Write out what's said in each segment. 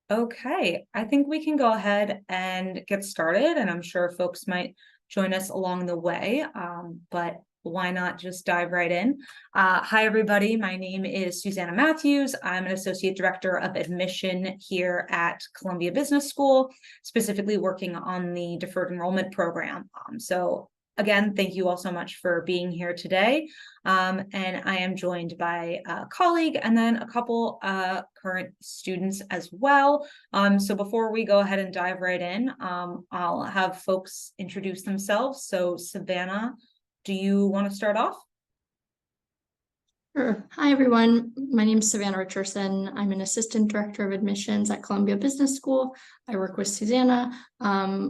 Okay, I think we can go ahead and get started, and I'm sure folks might join us along the way, but why not just dive right in? Hi, everybody. My name is Susanna Matthews. I'm an Associate Director of Admission here at Columbia Business School, specifically working on the Deferred Enrollment Program. So again, thank you all so much for being here today. And I am joined by a colleague and then a couple current students as well. So before we go ahead and dive right in, I'll have folks introduce themselves. So Savannah, do you want to start off? Sure. Hi, everyone. My name is Savannah Richardson. I'm an Assistant Director of Admissions at Columbia Business School. I work with Susanna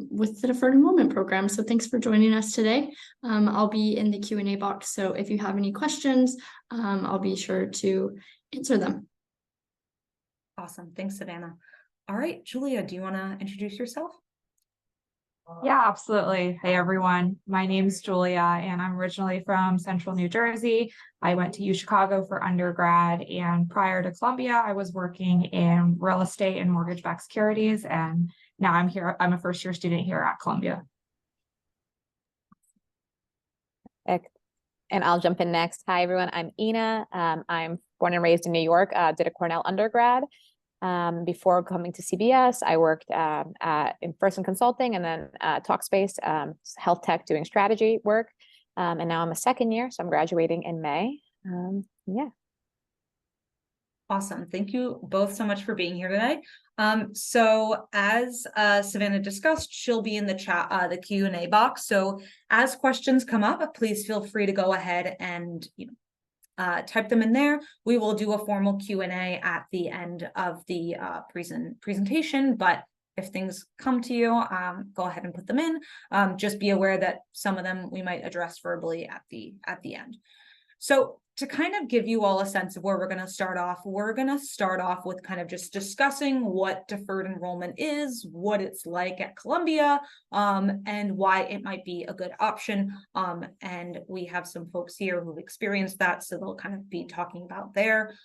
with the Deferred Enrollment Program. So thanks for joining us today. I'll be in the Q&A box. So if you have any questions, I'll be sure to answer them. Awesome. Thanks, Savannah. All right, Julia, do you want to introduce yourself? Yeah, absolutely. Hey, everyone. My name's Julia, and I'm originally from Central New Jersey. I went to Chicago for undergrad, and prior to Columbia, I was working in real estate and mortgage-backed securities, and now I'm here. I'm a first-year student here at Columbia. And I'll jump in next. Hi, everyone. I'm Ina. I'm born and raised in New York, did a Cornell undergrad. Before coming to CBS, I worked in first in consulting and then Talkspace, health tech, doing strategy work. And now I'm a second year, so I'm graduating in May. Yeah. Awesome. Thank you both so much for being here today. So as Savannah discussed, she'll be in the chat, the Q&A box. So as questions come up, please feel free to go ahead and type them in there. We will do a formal Q&A at the end of the presentation, but if things come to you, go ahead and put them in. Just be aware that some of them we might address verbally at the end. So to kind of give you all a sense of where we're going to start off with kind of just discussing what deferred enrollment is, what it's like at Columbia, and why it might be a good option. And we have some folks here who've experienced that, so they'll kind of be talking about their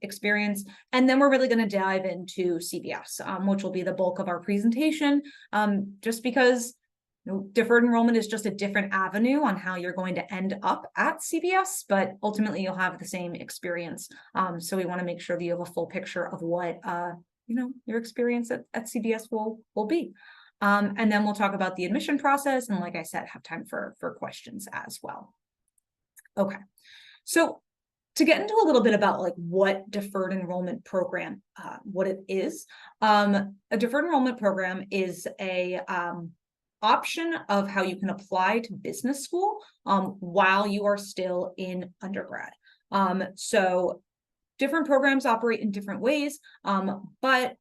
experience. And then we're really going to dive into CBS, which will be the bulk of our presentation, just because deferred enrollment is just a different avenue on how you're going to end up at CBS, but ultimately you'll have the same experience. So we want to make sure that you have a full picture of what your experience at CBS will be. And then we'll talk about the admission process, and like I said, have time for questions as well. Okay, so to get into a little bit about like what deferred enrollment program, what it is, a deferred enrollment program is a option of how you can apply to business school while you are still in undergrad. So different programs operate in different ways, but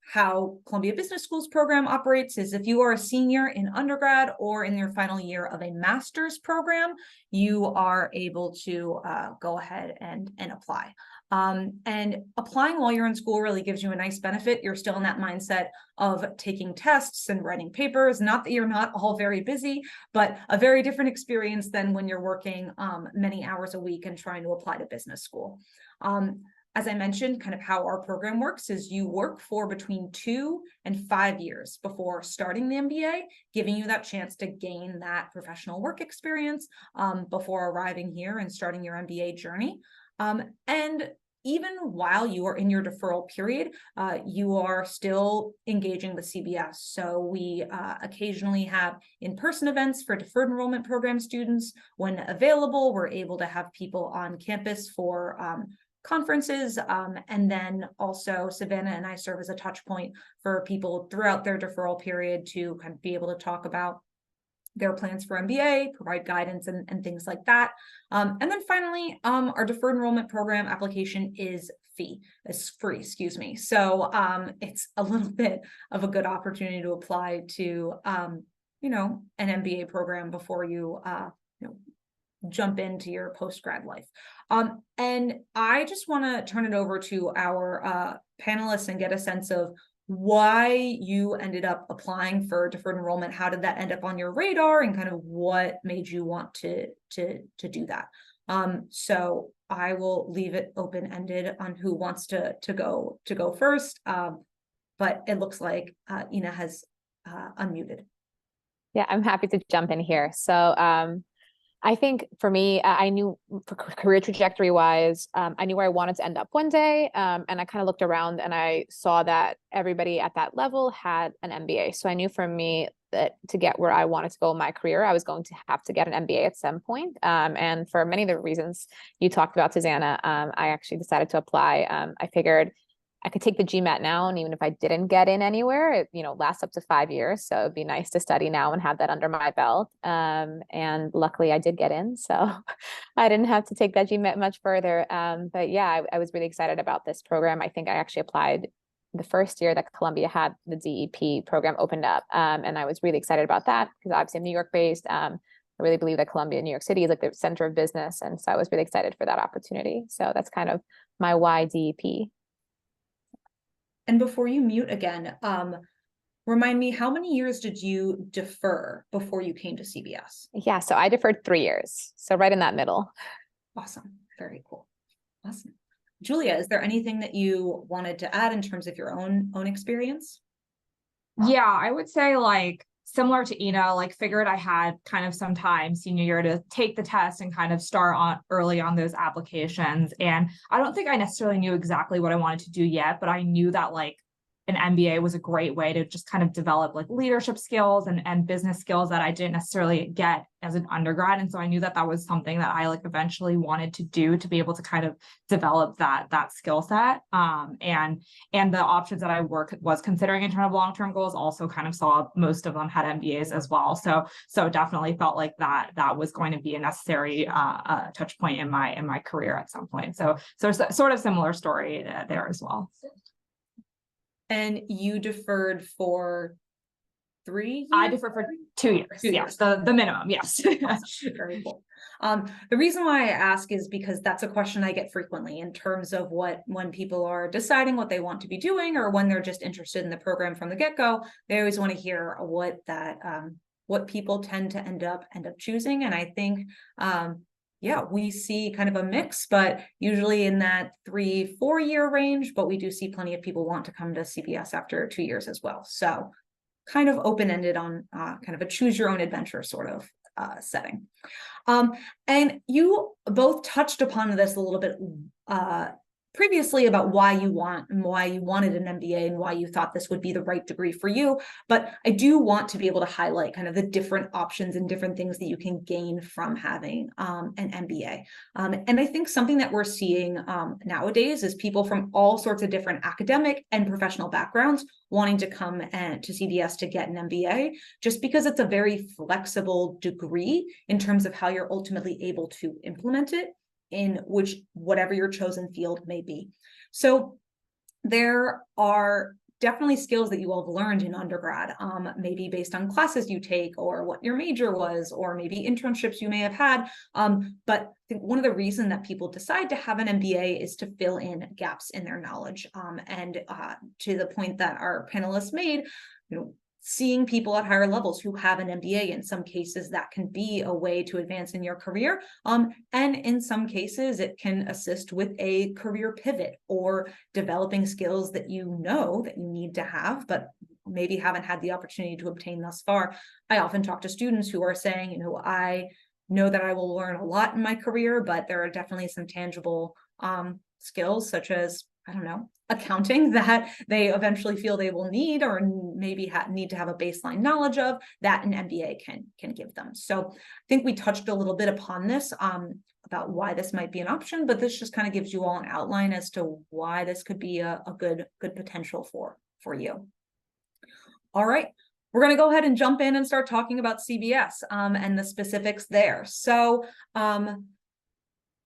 how Columbia Business School's program operates is if you are a senior in undergrad or in your final year of a master's program, you are able to go ahead and apply. And applying while you're in school really gives you a nice benefit. You're still in that mindset of taking tests and writing papers. Not that you're not all very busy, but a very different experience than when you're working many hours a week and trying to apply to business school. As I mentioned, kind of how our program works is you work for between 2 and 5 years before starting the MBA, giving you that chance to gain that professional work experience before arriving here and starting your MBA journey. And even while you are in your deferral period, you are still engaging with CBS. So we occasionally have in-person events for deferred enrollment program students. When available, we're able to have people on campus for conferences, and then also Savannah and I serve as a touch point for people throughout their deferral period to kind of be able to talk about their plans for MBA, provide guidance and things like that. And then finally, our deferred enrollment program application is free, excuse me. So it's a little bit of a good opportunity to apply to, an MBA program before you, jump into your post-grad life. And I just want to turn it over to our panelists and get a sense of why you ended up applying for deferred enrollment. How did that end up on your radar, and kind of what made you want to do that? So I will leave it open-ended on who wants to go first. but it looks like Ina has unmuted. Yeah, I'm happy to jump in here. So I think for me, I knew for career trajectory wise, I knew where I wanted to end up one day. And I kind of looked around and I saw that everybody at that level had an MBA. So I knew for me that to get where I wanted to go in my career, I was going to have to get an MBA at some point. And for many of the reasons you talked about, Susanna, I actually decided to apply. I figured I could take the GMAT now, and even if I didn't get in anywhere, it lasts up to 5 years. So it'd be nice to study now and have that under my belt. And luckily, I did get in, so I didn't have to take that GMAT much further. But yeah, I was really excited about this program. I think I actually applied the first year that Columbia had the DEP program opened up, and I was really excited about that because obviously I'm New York based. I really believe that Columbia, New York City, is like the center of business, and so I was really excited for that opportunity. So that's kind of my why DEP. And before you mute again, remind me, how many years did you defer before you came to CBS? Yeah, so I deferred 3 years. So right in that middle. Awesome. Very cool. Awesome. Julia, is there anything that you wanted to add in terms of your own experience? Yeah, I would say like similar to Ina, like figured I had kind of some time senior year to take the test and kind of start on early on those applications. And I don't think I necessarily knew exactly what I wanted to do yet, but I knew that like an MBA was a great way to just kind of develop like leadership skills and business skills that I didn't necessarily get as an undergrad. And so I knew that that was something that I like eventually wanted to do to be able to kind of develop that skill set. And the options that I was considering in terms of long-term goals also kind of saw most of them had MBAs as well. So definitely felt like that was going to be a necessary touch point in my career at some point. So sort of similar story there as well. And you deferred for 3 years? I deferred for 2 years. Yes, the minimum. Yes. Very cool. The reason why I ask is because that's a question I get frequently in terms of when people are deciding what they want to be doing, or when they're just interested in the program from the get-go, they always want to hear what people tend to end up choosing. And I think yeah, we see kind of a mix, but usually in that 3-4 year range, but we do see plenty of people want to come to CBS after 2 years as well. So kind of open-ended on kind of a choose your own adventure sort of setting. And you both touched upon this a little bit previously about why you wanted an MBA and why you thought this would be the right degree for you. But I do want to be able to highlight kind of the different options and different things that you can gain from having an MBA. And I think something that we're seeing nowadays is people from all sorts of different academic and professional backgrounds wanting to come to CBS to get an MBA, just because it's a very flexible degree in terms of how you're ultimately able to implement it in whatever your chosen field may be. So there are definitely skills that you all have learned in undergrad, maybe based on classes you take or what your major was, or maybe internships you may have had. But I think one of the reasons that people decide to have an MBA is to fill in gaps in their knowledge. And to the point that our panelists made, seeing people at higher levels who have an MBA, in some cases that can be a way to advance in your career. And in some cases it can assist with a career pivot or developing skills that you need to have, but maybe haven't had the opportunity to obtain thus far. I often talk to students who are saying, I know that I will learn a lot in my career, but there are definitely some tangible skills such as, accounting that they eventually feel they will need, or maybe need to have a baseline knowledge of, that an MBA can give them. So I think we touched a little bit upon this about why this might be an option, but this just kind of gives you all an outline as to why this could be a good potential for you. All right. We're going to go ahead and jump in and start talking about CBS and the specifics there. So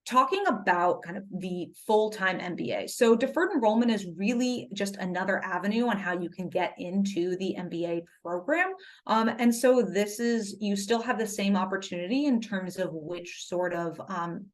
talking about kind of the full-time MBA. So deferred enrollment is really just another avenue on how you can get into the MBA program. And so you still have the same opportunity in terms of which sort of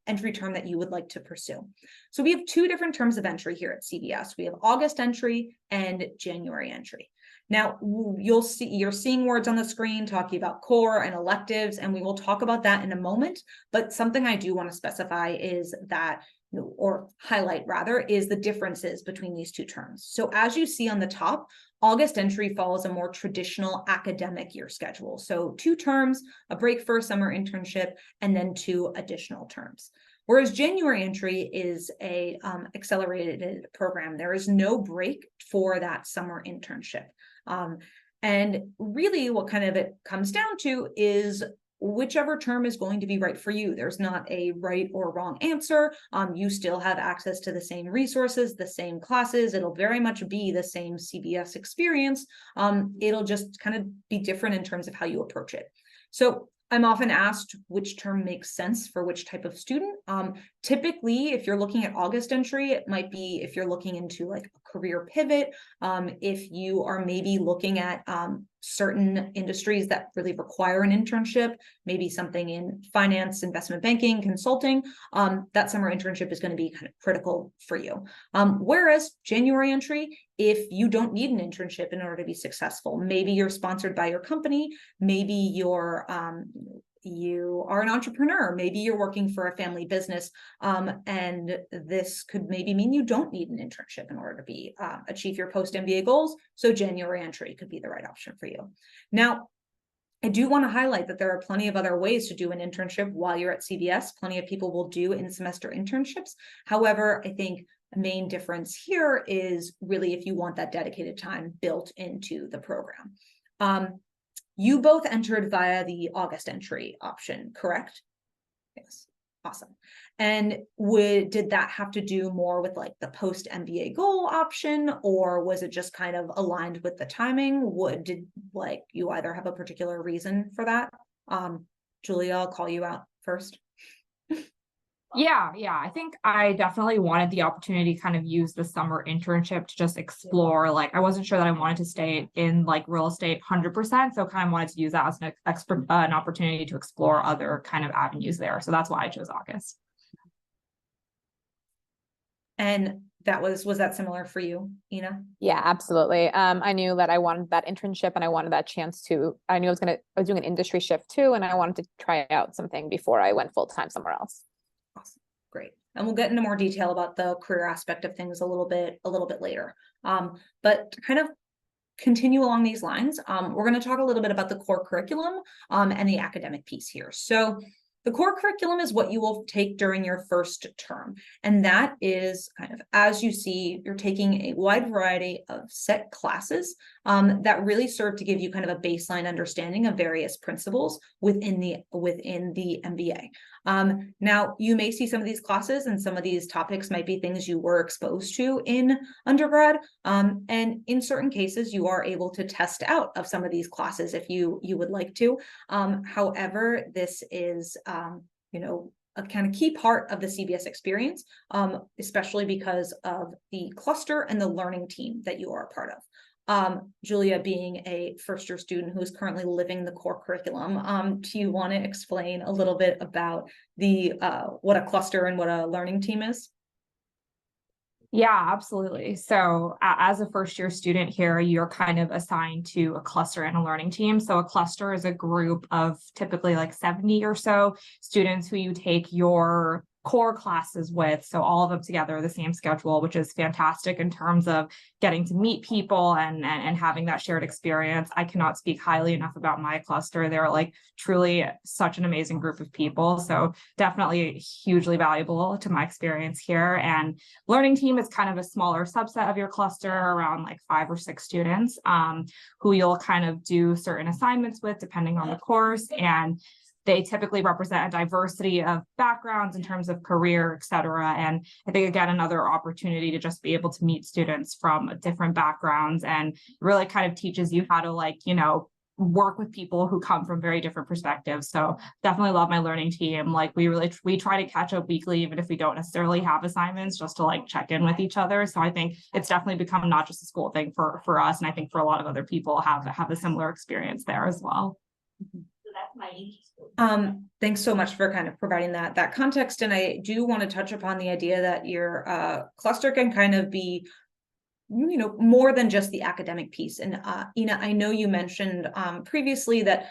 entry term that you would like to pursue. So we have 2 different terms of entry here at CBS. We have August entry and January entry. Now, you're seeing words on the screen talking about core and electives, and we will talk about that in a moment. But something I do want to specify is that or highlight rather, is the differences between these two terms. So as you see on the top, August entry follows a more traditional academic year schedule. So 2 terms, a break for a summer internship, and then 2 additional terms. Whereas January entry is a accelerated program. There is no break for that summer internship. And really what kind of it comes down to is whichever term is going to be right for you. There's not a right or wrong answer. You still have access to the same resources, the same classes. It'll very much be the same CBS experience. It'll just kind of be different in terms of how you approach it. So I'm often asked which term makes sense for which type of student. Typically, if you're looking at August entry, it might be if you're looking into like a career pivot, if you are maybe looking at certain industries that really require an internship, maybe something in finance, investment banking, consulting, that summer internship is going to be kind of critical for you. Whereas January entry, if you don't need an internship in order to be successful, maybe you're sponsored by your company, maybe you're you are an entrepreneur, maybe you're working for a family business, and this could maybe mean you don't need an internship in order to be achieve your post-MBA goals. So January entry could be the right option for you. Now, I do want to highlight that there are plenty of other ways to do an internship while you're at CBS. Plenty of people will do in-semester internships. However, I think the main difference here is really if you want that dedicated time built into the program. You both entered via the August entry option, correct? Yes, awesome. And did that have to do more with like the post MBA goal option, or was it just kind of aligned with the timing? Did like you either have a particular reason for that? Julia, I'll call you out first. Yeah, I think I definitely wanted the opportunity to kind of use the summer internship to just explore. Like, I wasn't sure that I wanted to stay in like real estate 100%. So kind of wanted to use that as an opportunity to explore other kind of avenues there. So that's why I chose August. And that was that similar for you, Ina? Yeah, absolutely. I knew that I wanted that internship and I wanted that chance to, I knew I was doing an industry shift too. And I wanted to try out something before I went full-time somewhere else. Awesome. Great. And we'll get into more detail about the career aspect of things a little bit later. But to kind of continue along these lines, we're going to talk a little bit about the core curriculum and the academic piece here. So the core curriculum is what you will take during your first term. And that is kind of, as you see, you're taking a wide variety of set classes that really serve to give you kind of a baseline understanding of various principles within the MBA. Now, you may see some of these classes and some of these topics might be things you were exposed to in undergrad. And in certain cases, you are able to test out of some of these classes if you would like to. However, this is, a kind of key part of the CBS experience, especially because of the cluster and the learning team that you are a part of. Julia, being a first-year student who is currently living the core curriculum, do you want to explain a little bit about what a cluster and what a learning team is? Yeah, absolutely. So as a first-year student here, you're kind of assigned to a cluster and a learning team. So a cluster is a group of typically like 70 or so students who you take your core classes with. So all of them together, the same schedule, which is fantastic in terms of getting to meet people and having that shared experience. I cannot speak highly enough about my cluster. They're like truly such an amazing group of people. So definitely hugely valuable to my experience here. And learning team is kind of a smaller subset of your cluster, around like 5 or 6 students who you'll kind of do certain assignments with depending on the course. And they typically represent a diversity of backgrounds in terms of career, et cetera. And I think, again, another opportunity to just be able to meet students from different backgrounds, and really kind of teaches you how to work with people who come from very different perspectives. So definitely love my learning team. Like we try to catch up weekly, even if we don't necessarily have assignments, just to like check in with each other. So I think it's definitely become not just a school thing for us. And I think for a lot of other people have a similar experience there as well. Thanks so much for kind of providing that context. And I do want to touch upon the idea that your cluster can kind of be more than just the academic piece. And Ina, I know you mentioned previously that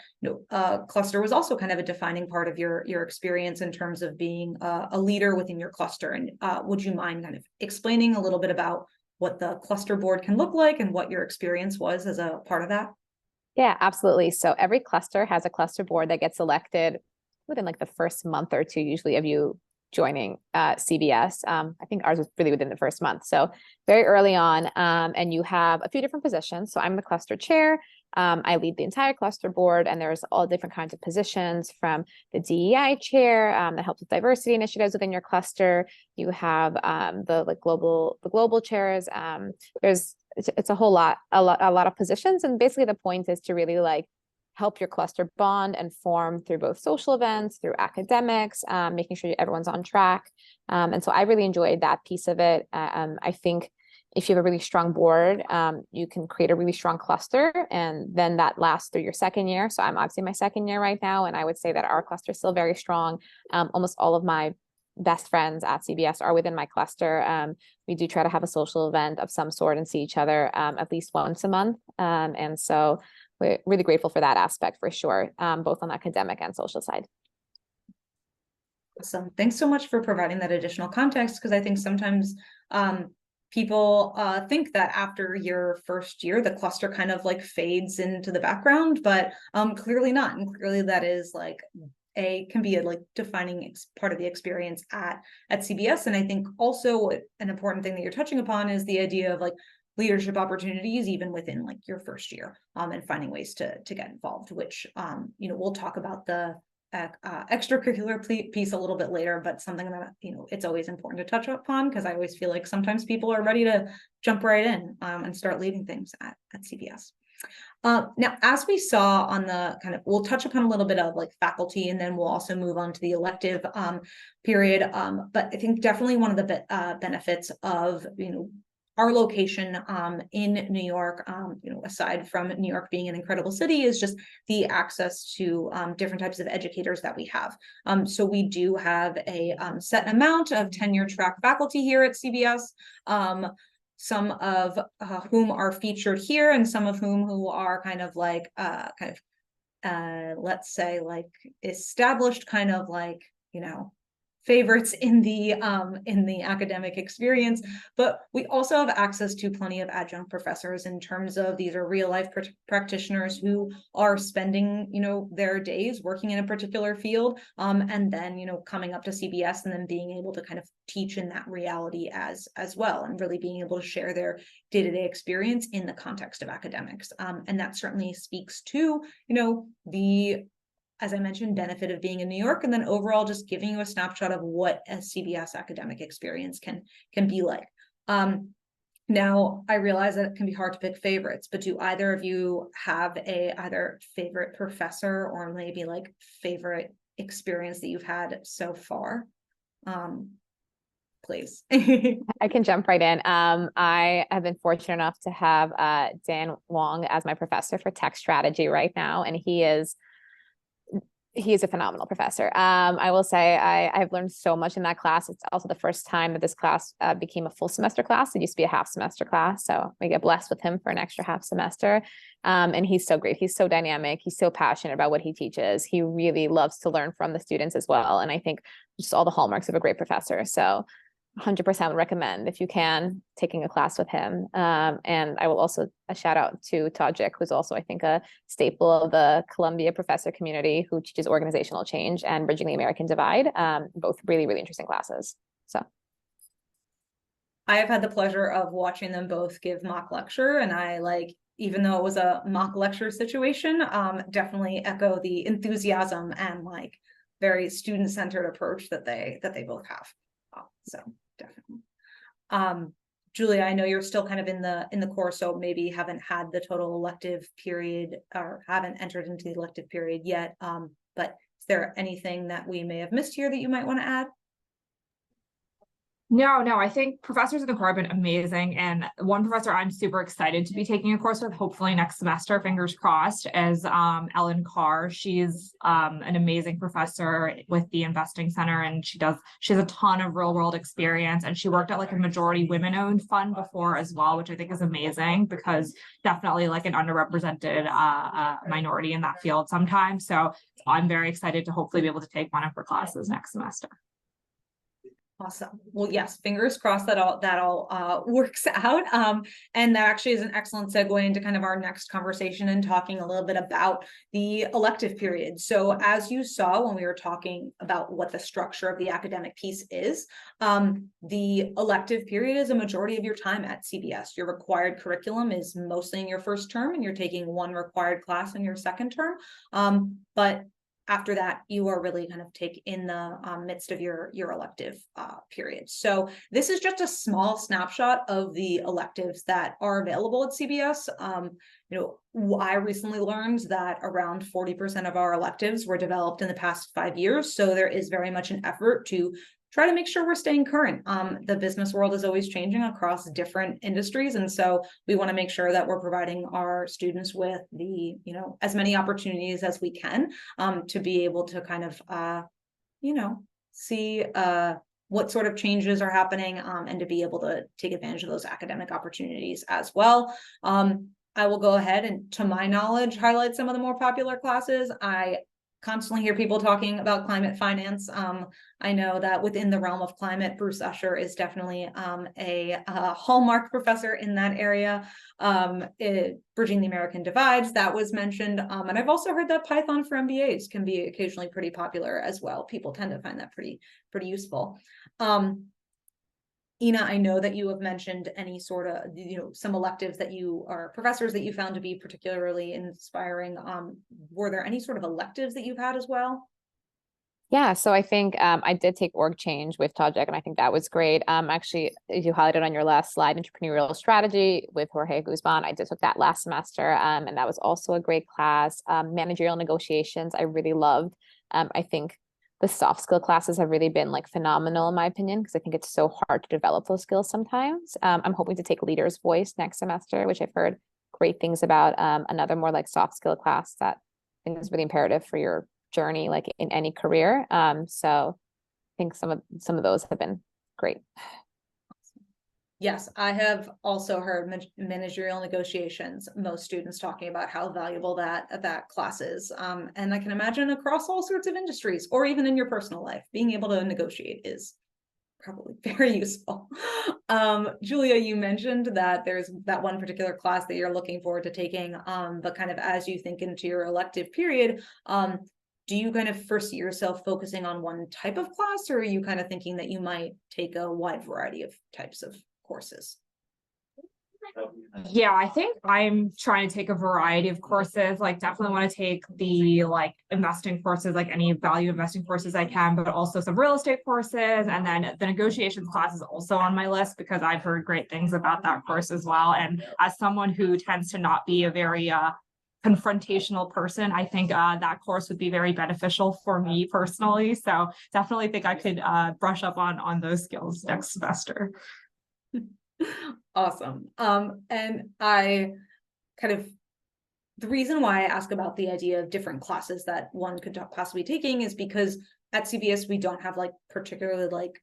cluster was also kind of a defining part of your experience in terms of being a leader within your cluster. And would you mind kind of explaining a little bit about what the cluster board can look like and what your experience was as a part of that? Yeah, absolutely. So every cluster has a cluster board that gets elected within like the first month or two, usually, of you joining CBS. I think ours was really within the first month. So very early on, and you have a few different positions. So I'm the cluster chair. I lead the entire cluster board, and there's all different kinds of positions, from the DEI chair that helps with diversity initiatives within your cluster. You have the global chairs. It's a whole lot, a lot of positions. And basically the point is to really like help your cluster bond and form through both social events, through academics, making sure everyone's on track. And so I really enjoyed that piece of it. I think if you have a really strong board, you can create a really strong cluster, and then that lasts through your second year. So I'm obviously in my second year right now, and I would say that our cluster is still very strong. Almost all of my best friends at CBS are within my cluster. We do try to have a social event of some sort and see each other at least once a month. And so we're really grateful for that aspect, for sure, both on the academic and social side. Awesome. Thanks so much for providing that additional context, because I think sometimes people think that after your first year, the cluster kind of like fades into the background, but clearly not. And clearly that is like can be a like defining part of the experience at CBS. And I think also an important thing that you're touching upon is the idea of like leadership opportunities even within like your first year, and finding ways to get involved, which we'll talk about the extracurricular piece a little bit later, but something that it's always important to touch upon, because I always feel like sometimes people are ready to jump right in and start leading things at CBS. Now, as we saw on the we'll touch upon a little bit of like faculty, and then we'll also move on to the elective period. But I think definitely one of the benefits of our location in New York, aside from New York being an incredible city, is just the access to different types of educators that we have. So we do have a set amount of tenure track faculty here at CBS. Some of whom are featured here, and some of who are let's say like established favorites in the academic experience. But we also have access to plenty of adjunct professors, in terms of these are real life practitioners who are spending their days working in a particular field, and then coming up to CBS and then being able to kind of teach in that reality as well, and really being able to share their day-to-day experience in the context of academics. And that certainly speaks to the, as I mentioned, benefit of being in New York, and then overall just giving you a snapshot of what a CBS academic experience can be like. Now, I realize that it can be hard to pick favorites, but do either of you have either favorite professor or maybe like favorite experience that you've had so far? Please. I can jump right in. I have been fortunate enough to have Dan Wong as my professor for tech strategy right now, and he is a phenomenal professor. I will say I've learned so much in that class. It's also the first time that this class became a full semester class. It used to be a half semester class. So we get blessed with him for an extra half semester. And he's so great. He's so dynamic. He's so passionate about what he teaches. He really loves to learn from the students as well. And I think just all the hallmarks of a great professor. So 100% recommend, if you can, taking a class with him. And I will also a shout out to Tajik, who's also, I think, a staple of the Columbia professor community, who teaches organizational change and bridging the American divide. Both really, really interesting classes. So I have had the pleasure of watching them both give mock lecture, and I even though it was a mock lecture situation, definitely echo the enthusiasm and very student-centered approach that they both have. So definitely. Julia, I know you're still kind of in the course, so maybe haven't had the total elective period or haven't entered into the elective period yet. But is there anything that we may have missed here that you might want to add? No, I think professors in the Corps have been amazing. And one professor I'm super excited to be taking a course with, hopefully next semester, fingers crossed, is Ellen Carr. She's an amazing professor with the Investing Center, and she has a ton of real world experience, and she worked at like a majority women owned fund before as well, which I think is amazing because definitely like an underrepresented minority in that field sometimes. So I'm very excited to hopefully be able to take one of her classes next semester. Awesome. Well, yes, fingers crossed that all works out. And that actually is an excellent segue into kind of our next conversation and talking a little bit about the elective period. So as you saw when we were talking about what the structure of the academic piece is, the elective period is a majority of your time at CBS. Your required curriculum is mostly in your first term, and you're taking one required class in your second term. But after that, you are really kind of in the midst of your elective period. So this is just a small snapshot of the electives that are available at CBS. I recently learned that around 40% of our electives were developed in the past 5 years. So there is very much an effort to try to make sure we're staying current. The business world is always changing across different industries. And so we want to make sure that we're providing our students with the, as many opportunities as we can to be able to kind of, see what sort of changes are happening and to be able to take advantage of those academic opportunities as well. I will go ahead and, to my knowledge, highlight some of the more popular classes. I constantly hear people talking about climate finance. I know that within the realm of climate, Bruce Usher is definitely a hallmark professor in that area. Bridging the American Divides, that was mentioned. And I've also heard that Python for MBAs can be occasionally pretty popular as well. People tend to find that pretty useful. Ina, I know that you have mentioned any sort of, some electives that professors that you found to be particularly inspiring. Were there any sort of electives that you've had as well? Yeah, so I think I did take org change with Tajik, and I think that was great. Actually, as you highlighted on your last slide, entrepreneurial strategy with Jorge Guzman, I did took that last semester, and that was also a great class. Managerial negotiations, I really loved. I think the soft skill classes have really been like phenomenal in my opinion, because I think it's so hard to develop those skills sometimes. I'm hoping to take leader's voice next semester, which I've heard great things about. Another more like soft skill class that I think is really imperative for your journey, like in any career. So I think some of those have been great. Yes, I have also heard managerial negotiations, most students talking about how valuable that class is. And I can imagine across all sorts of industries, or even in your personal life, being able to negotiate is probably very useful. Julia, you mentioned that there's that one particular class that you're looking forward to taking, but kind of as you think into your elective period, do you kind of foresee yourself focusing on one type of class, or are you kind of thinking that you might take a wide variety of types of courses? Yeah, I think I'm trying to take a variety of courses, like definitely want to take the like investing courses, like any value investing courses I can, but also some real estate courses. And then the negotiations class is also on my list because I've heard great things about that course as well. And as someone who tends to not be a very confrontational person, I think that course would be very beneficial for me personally. So definitely think I could brush up on those skills next semester. Awesome. And I kind of, the reason why I ask about the idea of different classes that one could possibly be taking is because at CBS, we don't have like particularly like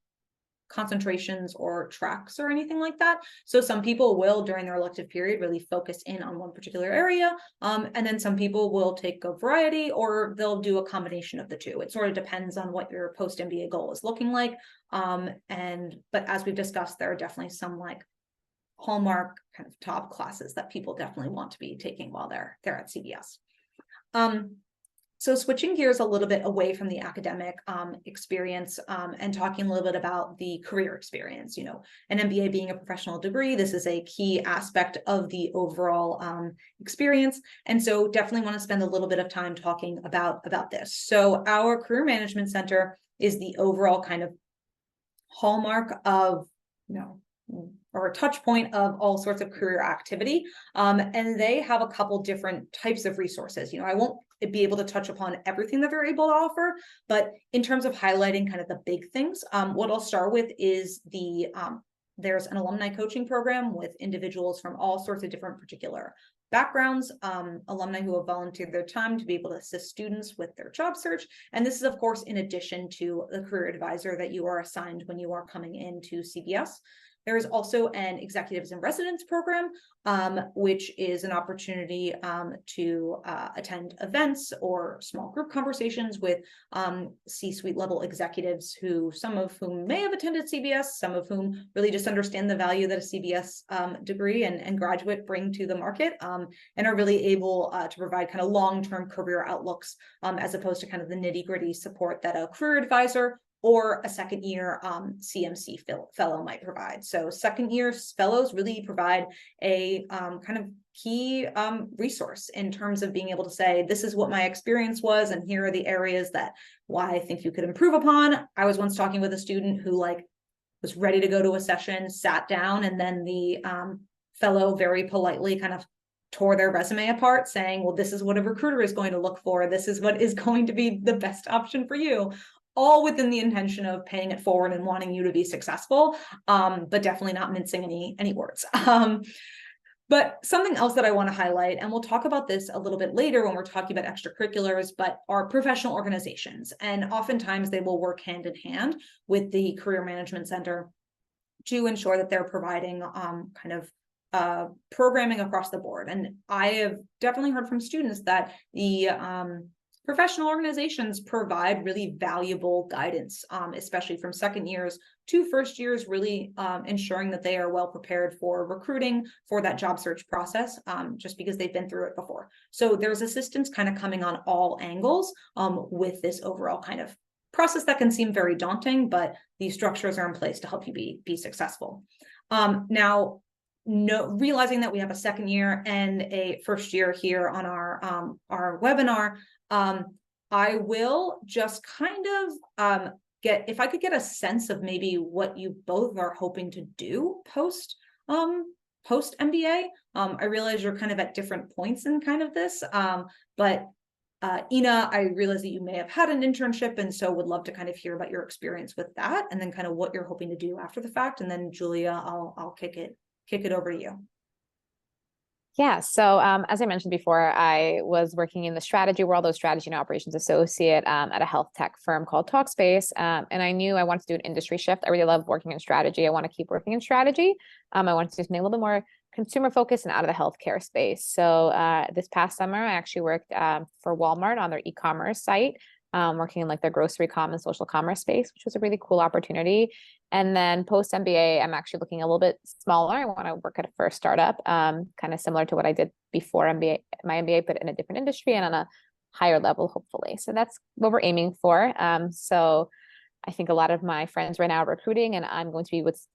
concentrations or tracks or anything like that. So some people will during their elective period really focus in on one particular area. And then some people will take a variety, or they'll do a combination of the two. It sort of depends on what your post-MBA goal is looking like. But as we've discussed, there are definitely some like hallmark kind of top classes that people definitely want to be taking while they're at CBS. So switching gears a little bit away from the academic experience and talking a little bit about the career experience, an MBA being a professional degree, this is a key aspect of the overall experience. And so definitely want to spend a little bit of time talking about this. So our Career Management Center is the overall kind of hallmark of, or a touch point of all sorts of career activity. And they have a couple different types of resources. I won't be able to touch upon everything that they're able to offer, but in terms of highlighting kind of the big things, what I'll start with is there's an alumni coaching program with individuals from all sorts of different particular backgrounds, alumni who have volunteered their time to be able to assist students with their job search. And this is, of course, in addition to the career advisor that you are assigned when you are coming into CBS. There is also an Exectives in Residence program, which is an opportunity to attend events or small group conversations with C-suite level executives some of whom may have attended CBS, some of whom really just understand the value that a CBS degree and graduate bring to the market, and are really able to provide kind of long-term career outlooks, as opposed to kind of the nitty-gritty support that a career advisor or a second year CMC fellow might provide. So second year fellows really provide a kind of key resource in terms of being able to say, this is what my experience was, and here are the areas that why I think you could improve upon. I was once talking with a student who was ready to go to a session, sat down, and then the fellow very politely kind of tore their resume apart, saying, well, this is what a recruiter is going to look for. This is what is going to be the best option for you. All within the intention of paying it forward and wanting you to be successful, but definitely not mincing any words. But something else that I want to highlight, and we'll talk about this a little bit later when we're talking about extracurriculars, but are professional organizations. And oftentimes they will work hand in hand with the Career Management Center to ensure that they're providing kind of programming across the board. And I have definitely heard from students that the professional organizations provide really valuable guidance, especially from second years to first years, really ensuring that they are well prepared for recruiting for that job search process, just because they've been through it before. So there's assistance kind of coming on all angles with this overall kind of process that can seem very daunting, but these structures are in place to help you be successful. Now, realizing that we have a second year and a first year here on our webinar, I will just kind of if I could get a sense of maybe what you both are hoping to do post MBA. I realize you're kind of at different points in kind of this, but Ina, I realize that you may have had an internship, and so would love to kind of hear about your experience with that, and then kind of what you're hoping to do after the fact. And then Julia, I'll kick it over to you. Yeah, so as I mentioned before, I was working in the strategy world, a strategy and operations associate at a health tech firm called Talkspace. And I knew I wanted to do an industry shift. I really love working in strategy. I want to keep working in strategy. I wanted to just make a little bit more consumer focused and out of the healthcare space. So this past summer, I actually worked for Walmart on their e-commerce site, working in like their grocery com and social commerce space, which was a really cool opportunity. And then post MBA, I'm actually looking a little bit smaller. I want to work at a first startup, kind of similar to what I did before my MBA, but in a different industry and on a higher level, hopefully. So that's what we're aiming for. So I think a lot of my friends right now are recruiting, and I'm going to be what's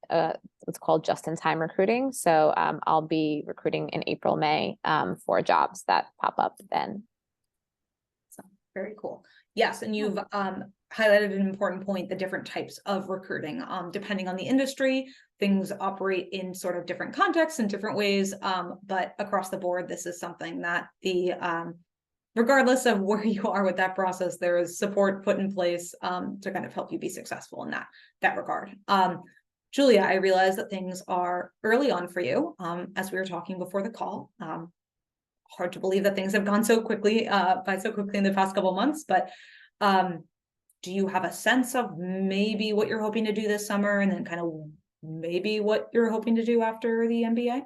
called just-in-time recruiting. So I'll be recruiting in April, May for jobs that pop up then. So very cool. Yes, and you've highlighted an important point, the different types of recruiting. Depending on the industry, things operate in sort of different contexts and different ways, but across the board, this is something that regardless of where you are with that process, there is support put in place to kind of help you be successful in that regard. Julia, I realize that things are early on for you, as we were talking before the call. Hard to believe that things have gone so quickly in the past couple of months, but do you have a sense of maybe what you're hoping to do this summer, and then kind of maybe what you're hoping to do after the MBA?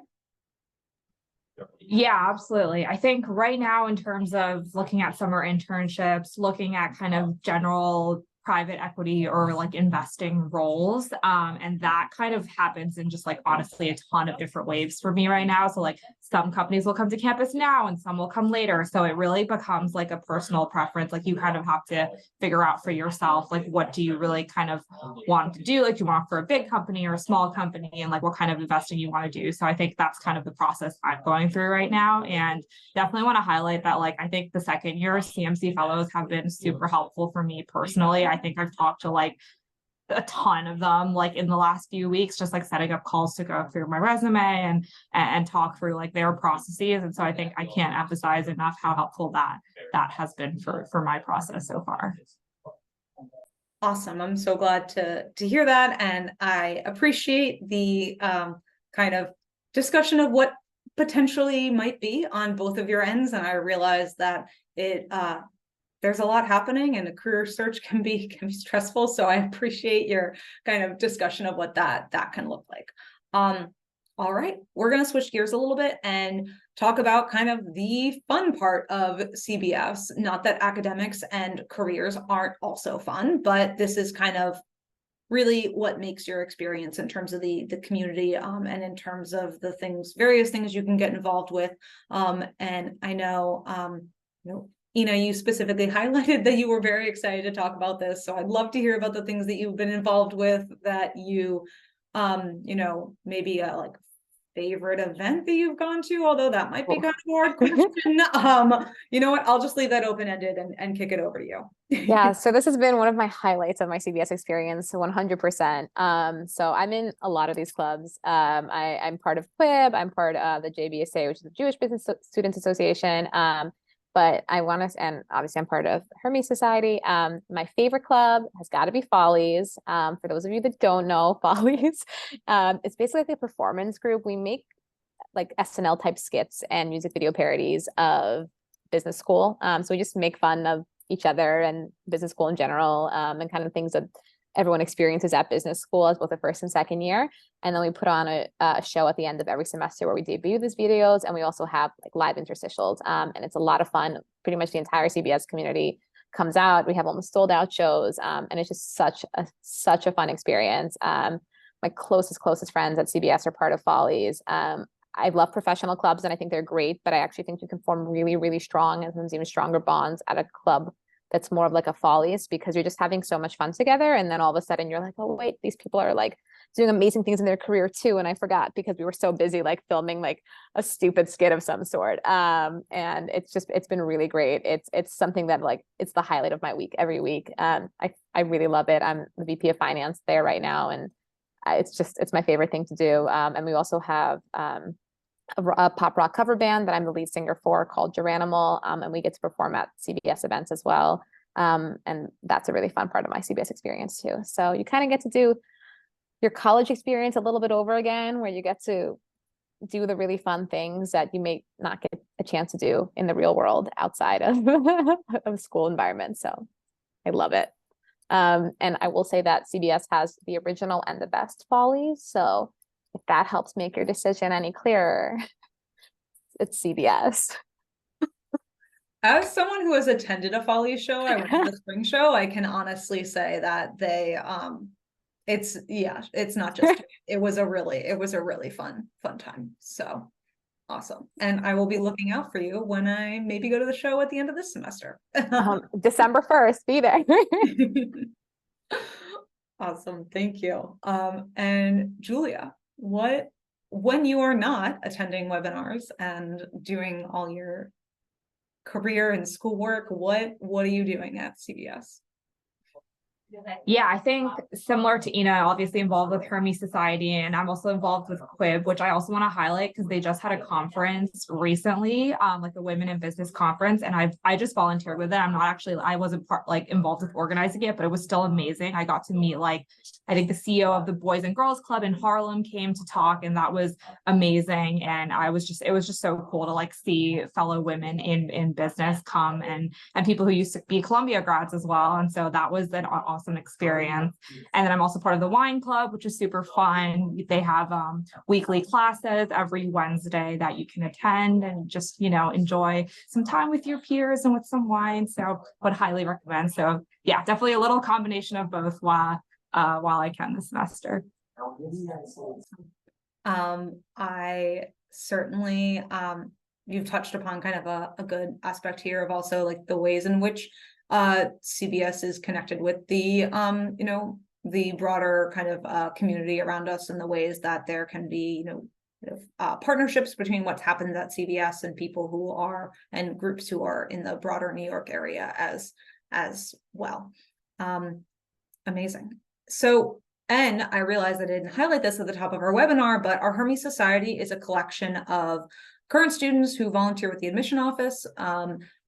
Yeah, absolutely. I think right now, in terms of looking at summer internships, looking at kind of general private equity or like investing roles, and that kind of happens in just like honestly a ton of different waves for me right now. So like some companies will come to campus now and some will come later, so it really becomes like a personal preference. Like you kind of have to figure out for yourself, like what do you really kind of want to do? Like do you want for a big company or a small company, and like what kind of investing you want to do. So I think that's kind of the process I'm going through right now, and definitely want to highlight that like I think the second year CMC fellows have been super helpful for me personally. I think I've talked to like a ton of them like in the last few weeks, just like setting up calls to go through my resume and talk through like their processes. And so I think I can't emphasize enough how helpful that has been for my process so far. Awesome. I'm so glad to hear that. And I appreciate the kind of discussion of what potentially might be on both of your ends. And I realize that there's a lot happening and a career search can be stressful. So I appreciate your kind of discussion of what that can look like. All right, we're going to switch gears a little bit and talk about kind of the fun part of CBS. Not that academics and careers aren't also fun, but this is kind of really what makes your experience in terms of the community and in terms of the various things you can get involved with. And I know, Ina, you specifically highlighted that you were very excited to talk about this. So I'd love to hear about the things that you've been involved with that you, maybe a like favorite event that you've gone to, although that might be kind of a hard question. You know what, I'll just leave that open-ended and kick it over to you. Yeah, so this has been one of my highlights of my CBS experience, 100%. So I'm in a lot of these clubs. I'm part of QUIB, I'm part of the JBSA, which is the Jewish Business Students Association. But I want to, and obviously I'm part of Hermes Society. My favorite club has got to be Follies. For those of you that don't know, Follies, it's basically like a performance group. We make like SNL type skits and music video parodies of business school. So we just make fun of each other and business school in general, and kind of things that everyone experiences at business school as both the first and second year. And then we put on a show at the end of every semester where we debut these videos, and we also have like live interstitials. And it's a lot of fun. Pretty much the entire CBS community comes out. We have almost sold out shows, and it's just such a fun experience. My closest friends at CBS are part of Follies. I love professional clubs and I think they're great, but I actually think you can form really, really strong and sometimes even stronger bonds at a club that's more of like a Follies, because you're just having so much fun together. And then all of a sudden you're like, oh wait, these people are like doing amazing things in their career too. And I forgot because we were so busy like filming like a stupid skit of some sort. And it's been really great. It's something that like, it's the highlight of my week every week. I really love it. I'm the VP of finance there right now. And it's my favorite thing to do. And we also have a pop rock cover band that I'm the lead singer for called Geranimal. And we get to perform at CBS events as well. And that's a really fun part of my CBS experience too. So you kind of get to do your college experience a little bit over again, where you get to do the really fun things that you may not get a chance to do in the real world outside of, of school environment. So I love it. And I will say that CBS has the original and the best Follies. So if that helps make your decision any clearer, it's CBS. As someone who has attended a Follies show, I went to the spring show, I can honestly say that they, it's not just, it was a really fun time. So awesome. And I will be looking out for you when I maybe go to the show at the end of this semester. December 1st, be there. Awesome. Thank you. And Julia, when you are not attending webinars and doing all your career and schoolwork, what are you doing at CBS? Yeah, I think similar to Ina, obviously involved with Hermes Society, and I'm also involved with QUIB, which I also want to highlight because they just had a conference recently, like the Women in Business Conference, and I just volunteered with it. I wasn't involved with organizing it, but it was still amazing. I got to meet I think the CEO of the Boys and Girls Club in Harlem came to talk, and that was amazing. And it was just so cool to see fellow women in business come and people who used to be Columbia grads as well. And so that was an awesome experience. And then I'm also part of the wine club, which is super fun. They have weekly classes every Wednesday that you can attend and just enjoy some time with your peers and with some wine. So would highly recommend. So yeah, definitely a little combination of both while I can this semester. I certainly you've touched upon kind of a good aspect here of also the ways in which CBS is connected with the the broader kind of community around us, and the ways that there can be partnerships between what's happened at CBS and people who are and groups who are in the broader New York area as well. Amazing. And I realized I didn't highlight this at the top of our webinar, but our Hermes Society is a collection of current students who volunteer with the admission office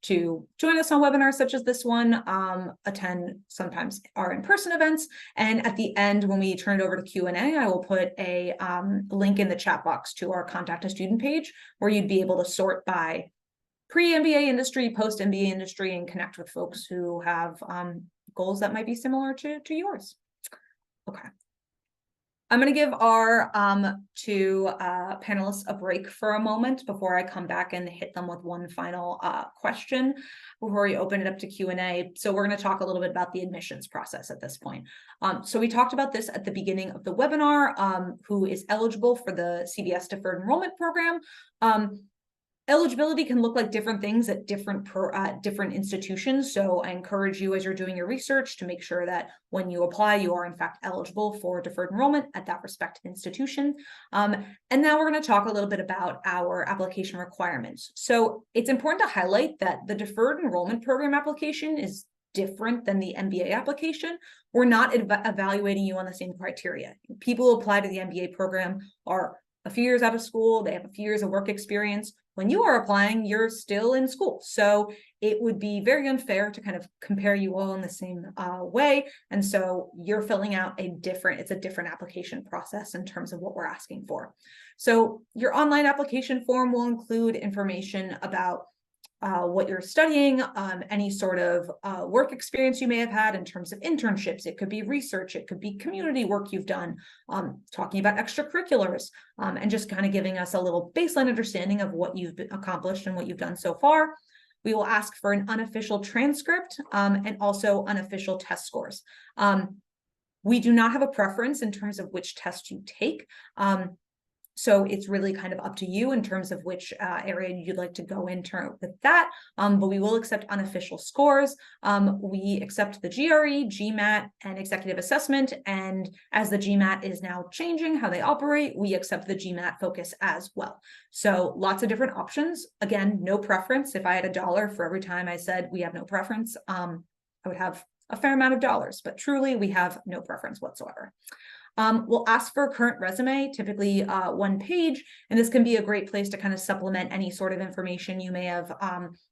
to join us on webinars such as this one, attend sometimes our in-person events. And at the end, when we turn it over to Q&A, I will put a link in the chat box to our Contact a Student page where you'd be able to sort by pre-MBA industry, post-MBA industry, and connect with folks who have goals that might be similar to yours. Okay. I'm going to give our two panelists a break for a moment before I come back and hit them with one final question before we open it up to Q&A. So we're going to talk a little bit about the admissions process at this point. So we talked about this at the beginning of the webinar, who is eligible for the CBS Deferred Enrollment Program. Eligibility can look like different things at different institutions. So I encourage you as you're doing your research to make sure that when you apply, you are in fact eligible for deferred enrollment at that respective institution. And now we're going to talk a little bit about our application requirements. So it's important to highlight that the deferred enrollment program application is different than the MBA application. We're not evaluating you on the same criteria. People who apply to the MBA program are a few years out of school, they have a few years of work experience. When you are applying, you're still in school. So it would be very unfair to kind of compare you all in the same way. And so you're filling out it's a different application process in terms of what we're asking for. So your online application form will include information about what you're studying, any sort of work experience you may have had in terms of internships. It could be research, it could be community work you've done, talking about extracurriculars, and just kind of giving us a little baseline understanding of what you've accomplished and what you've done so far. We will ask for an unofficial transcript and also unofficial test scores. We do not have a preference in terms of which test you take. So it's really kind of up to you in terms of which area you'd like to go into with that. But we will accept unofficial scores. We accept the GRE, GMAT, and executive assessment. And as the GMAT is now changing how they operate, we accept the GMAT focus as well. So lots of different options. Again, no preference. If I had $1 for every time I said we have no preference, I would have a fair amount of dollars, but truly we have no preference whatsoever. We'll ask for a current resume, typically 1 page, and this can be a great place to kind of supplement any sort of information you may have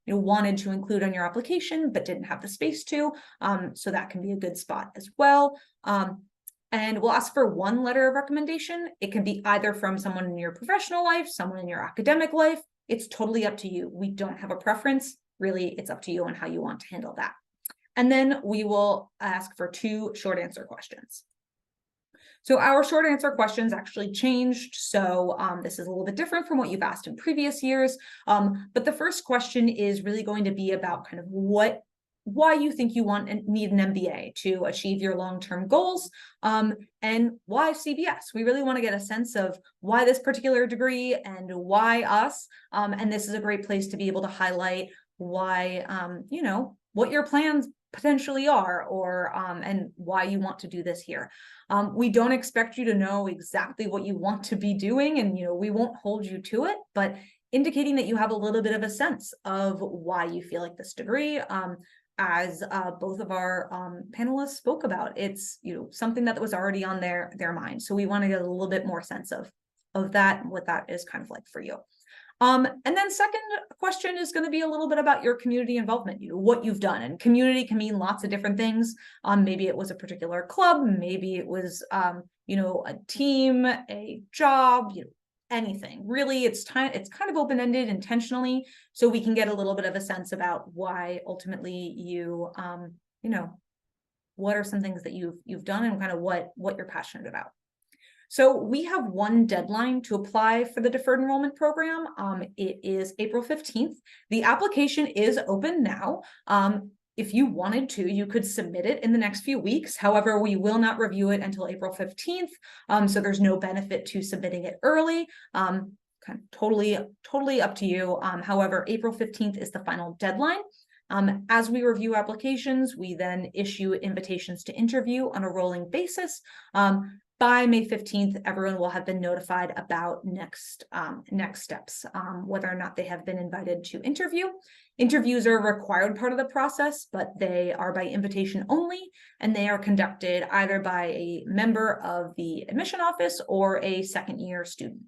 wanted to include on your application, but didn't have the space to. So that can be a good spot as well. And we'll ask for 1 letter of recommendation. It can be either from someone in your professional life, someone in your academic life. It's totally up to you. We don't have a preference. Really, it's up to you on how you want to handle that. And then we will ask for 2 short answer questions. So our short answer questions actually changed. So this is a little bit different from what you've asked in previous years. But the first question is really going to be about kind of why you think you need an MBA to achieve your long-term goals, and why CBS. We really want to get a sense of why this particular degree and why us. And this is a great place to be able to highlight why, what your plans potentially are, or and why you want to do this here. We don't expect you to know exactly what you want to be doing, and we won't hold you to it, but indicating that you have a little bit of a sense of why you feel like this degree, as both of our panelists spoke about, it's something that was already on their mind. So we want to get a little bit more sense of that and what that is kind of like for you. And then second question is going to be a little bit about your community involvement, what you've done. And community can mean lots of different things. Maybe it was a particular club, maybe it was, a team, a job, anything. Really, it's kind of open-ended intentionally, so we can get a little bit of a sense about why ultimately you, what are some things that you've done and kind of what you're passionate about. So we have 1 deadline to apply for the deferred enrollment program. It is April 15th. The application is open now. If you wanted to, you could submit it in the next few weeks. However, we will not review it until April 15th. So there's no benefit to submitting it early. Kind of totally up to you. However, April 15th is the final deadline. As we review applications, we then issue invitations to interview on a rolling basis. by May 15th, everyone will have been notified about next steps, whether or not they have been invited to interview. Interviews are a required part of the process, but they are by invitation only, and they are conducted either by a member of the admission office or a second-year student.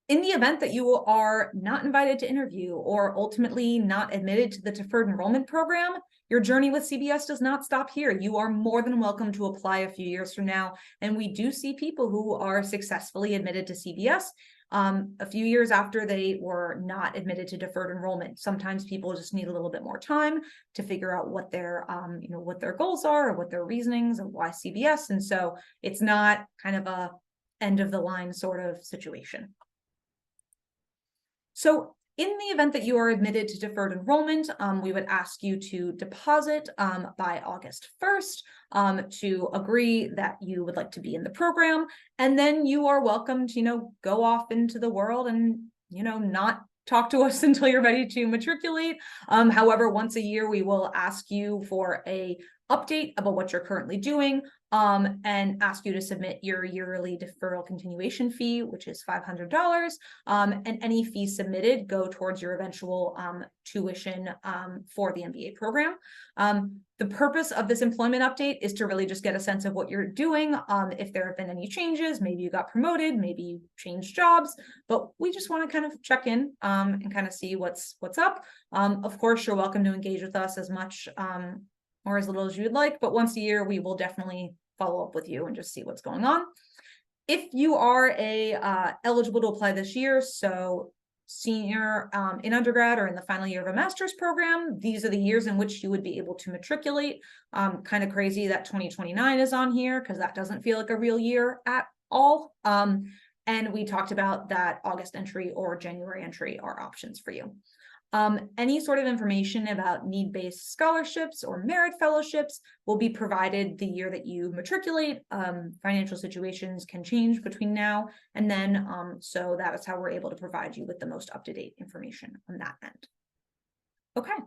In the event that you are not invited to interview or ultimately not admitted to the deferred enrollment program, your journey with CBS does not stop here. You are more than welcome to apply a few years from now. And we do see people who are successfully admitted to CBS a few years after they were not admitted to deferred enrollment. Sometimes people just need a little bit more time to figure out what their what their goals are, or what their reasonings, and why CBS. And so it's not kind of a end of the line sort of situation. So in the event that you are admitted to deferred enrollment, we would ask you to deposit by August 1st to agree that you would like to be in the program. And then you are welcome to, go off into the world and, not talk to us until you're ready to matriculate. However, once a year, we will ask you for a update about what you're currently doing, and ask you to submit your yearly deferral continuation fee, which is $500, and any fees submitted go towards your eventual tuition for the MBA program. The purpose of this employment update is to really just get a sense of what you're doing. If there have been any changes, maybe you got promoted, maybe you changed jobs, but we just want to kind of check in and kind of see what's up. Of course, you're welcome to engage with us as much or as little as you'd like, but once a year, we will definitely follow up with you and just see what's going on. If you are eligible to apply this year, so senior in undergrad or in the final year of a master's program, these are the years in which you would be able to matriculate. Kind of crazy that 2029 is on here, because that doesn't feel like a real year at all. And we talked about that August entry or January entry are options for you. Any sort of information about need-based scholarships or merit fellowships will be provided the year that you matriculate. Financial situations can change between now and then, so that is how we're able to provide you with the most up-to-date information on that end. Okay,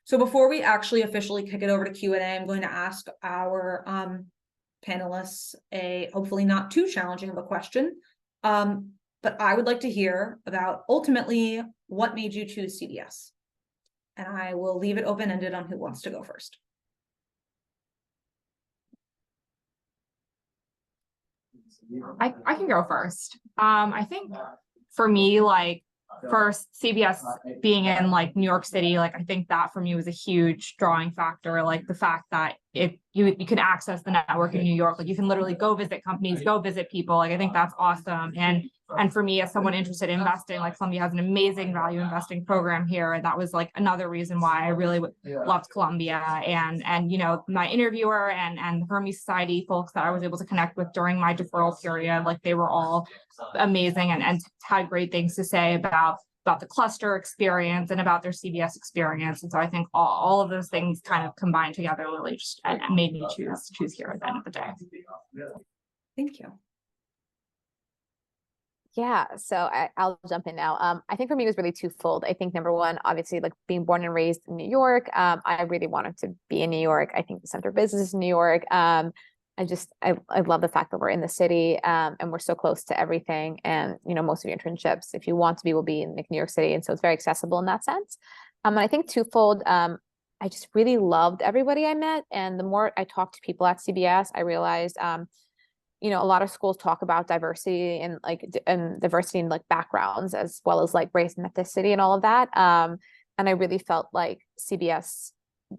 so before we actually officially kick it over to Q&A, I'm going to ask our panelists a hopefully not too challenging of a question. But I would like to hear about ultimately what made you choose CBS. And I will leave it open-ended on who wants to go first. I can go first. I think for me, first CBS being in New York City, I think that for me was a huge drawing factor. The fact that you can access the network in New York, you can literally go visit companies, go visit people. I think that's awesome. And for me, as someone interested in investing, Columbia has an amazing value investing program here. And that was another reason why I really loved Columbia. And my interviewer and the Hermes Society folks that I was able to connect with during my deferral period, they were all amazing and had great things to say about the cluster experience and about their CBS experience. And so I think all of those things kind of combined together really just made me choose here at the end of the day. Thank you. Yeah, so I'll jump in now. I think for me it was really twofold. I think number one, obviously, being born and raised in New York, I really wanted to be in New York. I think the center of business is New York. I love the fact that we're in the city and we're so close to everything. And most of your internships, if you want to be, will be in New York City, and so it's very accessible in that sense. And I think twofold. I just really loved everybody I met, and the more I talked to people at CBS, I realized. A lot of schools talk about diversity and diversity in backgrounds, as well as race and ethnicity and all of that. And I really felt like CBS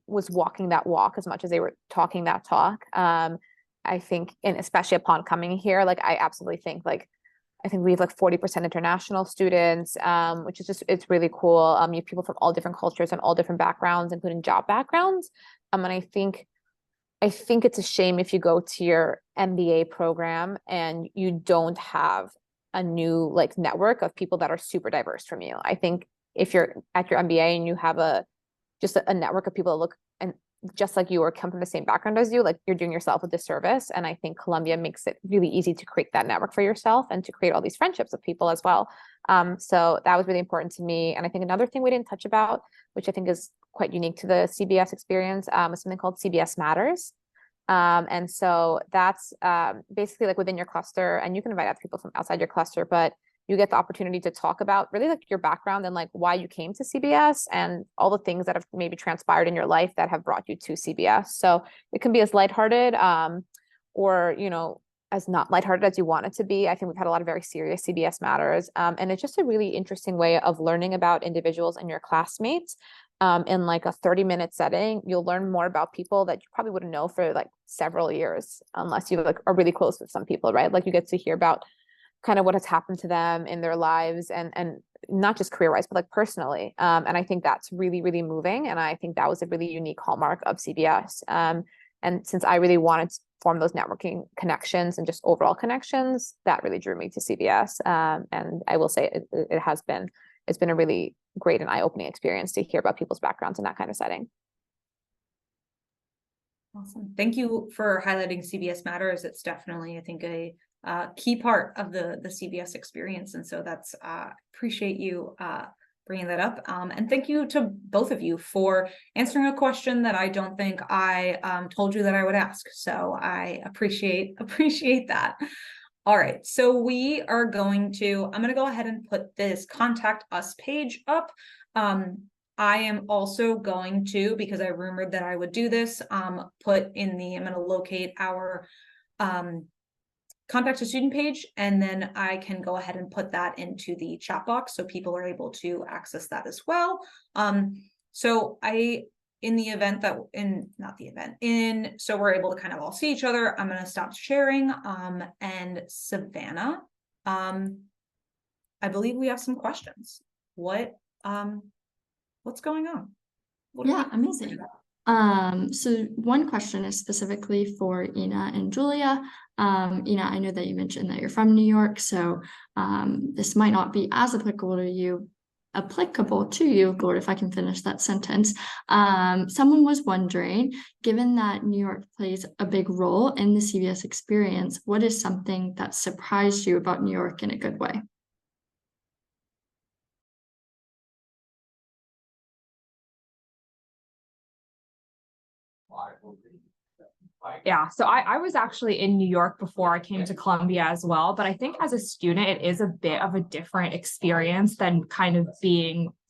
was walking that walk as much as they were talking that talk. I think, and especially upon coming here, I absolutely think I think we have 40% international students, which is it's really cool. You have people from all different cultures and all different backgrounds, including job backgrounds. And I think it's a shame if you go to your MBA program and you don't have a new network of people that are super diverse from you. I think if you're at your MBA and you have just a network of people that look and just like you or come from the same background as you, you're doing yourself a disservice. And I think Columbia makes it really easy to create that network for yourself and to create all these friendships with people as well. So that was really important to me. And I think another thing we didn't touch about, which I think is quite unique to the CBS experience, is something called CBS Matters. And so that's basically like within your cluster, and you can invite out people from outside your cluster, but you get the opportunity to talk about really like your background and like why you came to CBS and all the things that have maybe transpired in your life that have brought you to CBS. So it can be as lighthearted or, you know, as not lighthearted as you want it to be. I think we've had a lot of very serious CBS matters. And it's just a really interesting way of learning about individuals and your classmates in like a 30-minute setting. You'll learn more about people that you probably wouldn't know for like several years unless you like are really close with some people, right? Like you get to hear about kind of what has happened to them in their lives and not just career-wise, but like personally. And I think that's really, really moving. And I think that was a really unique hallmark of CBS. And since I really wanted to form those networking connections and just overall connections, that really drew me to CBS. And I will say it's been a really great and eye-opening experience to hear about people's backgrounds in that kind of setting. Awesome. Thank you for highlighting CBS Matters. It's definitely, I think, a key part of the CBS experience. And so that's, appreciate you bringing that up. And thank you to both of you for answering a question that I don't think I told you that I would ask. So I appreciate that. All right, so we are going to, I'm going to go ahead and put this contact us page up. I am also going to, because I rumored that I would do this, put in the, I'm going to locate our contact a student page, and then I can go ahead and put that into the chat box so people are able to access that as well. So in the event that so we're able to kind of all see each other, I'm going to stop sharing. And Savannah, I believe we have some questions. What's going on? Yeah, amazing. So one question is specifically for Ina and Julia. Ina, I know that you mentioned that you're from New York, so this might not be as applicable to you, Lord, if I can finish that sentence. Someone was wondering, given that New York plays a big role in the CBS experience, what is something that surprised you about New York in a good way? Yeah, so I was actually in New York before I came to Columbia as well, but I think as a student, it is a bit of a different experience than kind of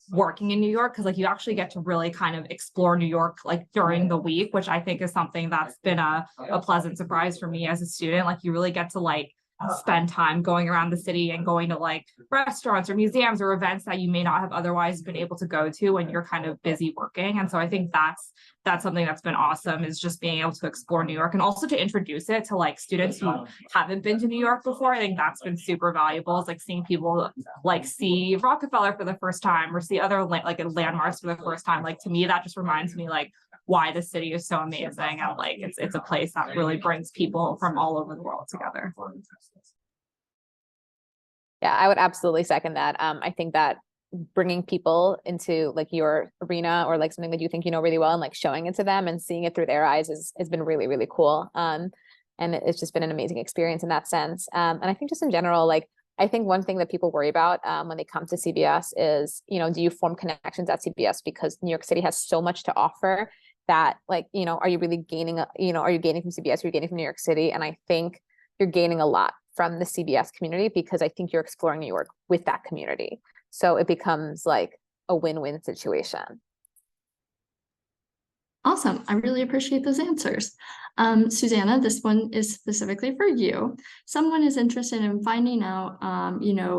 working in New York, because like you actually get to really kind of explore New York like during the week, which I think is something that's been a pleasant surprise for me as a student. Like you really get to like spend time going around the city and going to like restaurants or museums or events that you may not have otherwise been able to go to when you're kind of busy working. And so I think that's something that's been awesome, is just being able to explore New York and also to introduce it to like students who haven't been to New York before. I think that's been super valuable. It's like seeing people like see Rockefeller for the first time or see other like landmarks for the first time. Like to me, that just reminds me like why the city is so amazing, and like it's a place that really brings people from all over the world together. Yeah, I would absolutely second that. I think that bringing people into like your arena or like something that you think you know really well and like showing it to them and seeing it through their eyes has been really, really cool. And it's just been an amazing experience in that sense. And I think just in general, like I think one thing that people worry about when they come to CBS is, you know, do you form connections at CBS because New York City has so much to offer that like, you know, are you really gaining, are you gaining from CBS, or are you gaining from New York City? And I think you're gaining a lot from the CBS community because I think you're exploring New York with that community. So it becomes like a win-win situation. Awesome. I really appreciate those answers. Susanna, this one is specifically for you. Someone is interested in finding out,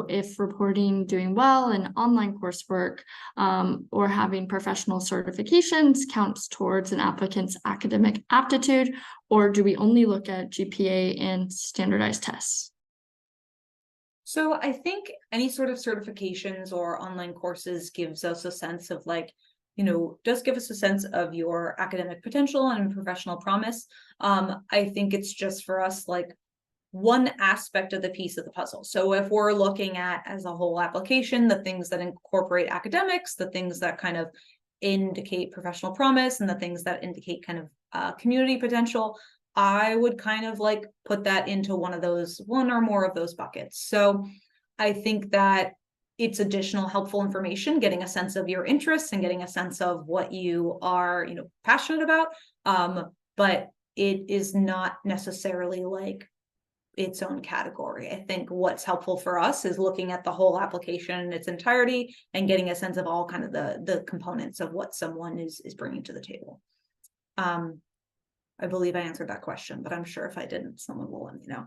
if reporting doing well in online coursework or having professional certifications counts towards an applicant's academic aptitude, or do we only look at GPA and standardized tests? So I think any sort of certifications or online courses gives us a sense of like, does give us a sense of your academic potential and professional promise. I think it's just for us like one aspect of the piece of the puzzle. So if we're looking at as a whole application, the things that incorporate academics, the things that kind of indicate professional promise, and the things that indicate kind of community potential, I would kind of like put that into one or more of those buckets. So I think that it's additional helpful information, getting a sense of your interests and getting a sense of what you are, passionate about. But it is not necessarily like its own category. I think what's helpful for us is looking at the whole application in its entirety and getting a sense of all kind of the components of what someone is bringing to the table. I believe I answered that question, but I'm sure if I didn't, someone will let me know.